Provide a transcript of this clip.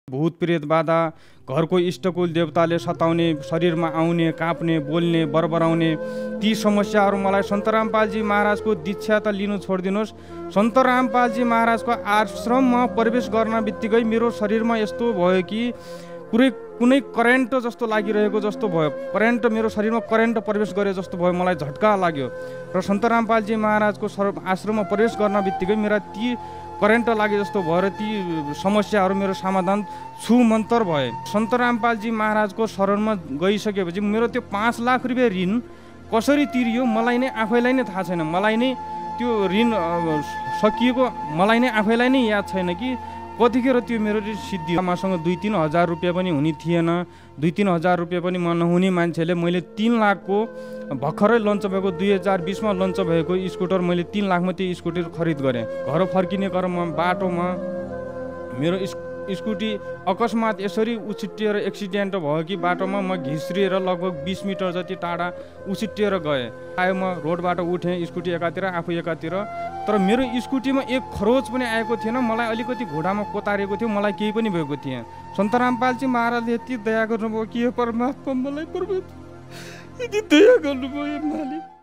भूत प्रेत बाधा, घरको इष्टकुल देवताले सताउने, शरीरमा आउने, काँप्ने, बोल्ने, बरबराउने ती समस्याहरू मलाई सन्त रामपालजी महाराजको दीक्षा त लिनु छोडिदिनुहोस्। सन्त रामपालजी महाराजको आश्रममा प्रवेश गर्न बित्तिकै मेरो शरीरमा यस्तो भयो कि कुनै करेन्ट जस्तो लागिरहेको जस्तो भयो। मेरो शरीरमा करेन्ट प्रवेश गरे जस्तो भयो, मलाई झट्का लाग्यो। र सन्त रामपालजी महाराजको आश्रममा प्रवेश गर्न बित्तिकै मेरा ती करेन्ट लागे जस्तो भएर ती समस्याहरू मेरो समाधान छुमन्तर भए। सन्त रामपालजी महाराजको शरणमा गइसकेपछि मेरो त्यो 5 लाख रुपियाँ ऋण कसरी तिरियो मलाई नै आफैलाई नै थाहा छैन। मलाई नै त्यो ऋण सकिएको मलाई नै आफैलाई नै याद छैन कि कतिखेर त्यो मेरो सिद्धि। मसँग 2-3 हजार रुपियाँ पनि हुने थिएन। 2-3 हजार रुपियाँ पनि म नहुने मान्छेले मैले 3 लाखको भर्खरै लन्च भएको 2020 मा लन्च भएको स्कुटर मैले 3 लाखमा त्यो स्कुटर खरिद गरेँ। घर फर्किने क्रममा बाटोमा मेरो स्कुटी अकस्मात यसरी उछिट्टिएर एक्सिडेन्ट भयो कि बाटोमा म घिस्रिएर लगभग 20 मिटर जति टाढा उछिट्टिएर गएँ। आयो म रोडबाट उठेँ, स्कुटी एकातिर आफू एकातिर। तर मेरो स्कुटीमा एक खरोच पनि आएको थिएन। मलाई अलिकति घुँडामा कोतारेको थियो, मलाई केही पनि भएको थिएन। सन्त रामपालजी महाराजले यति दया गर्नुभयो कि परमात्मा मलाई यति दया गर्नुभयो मालिक।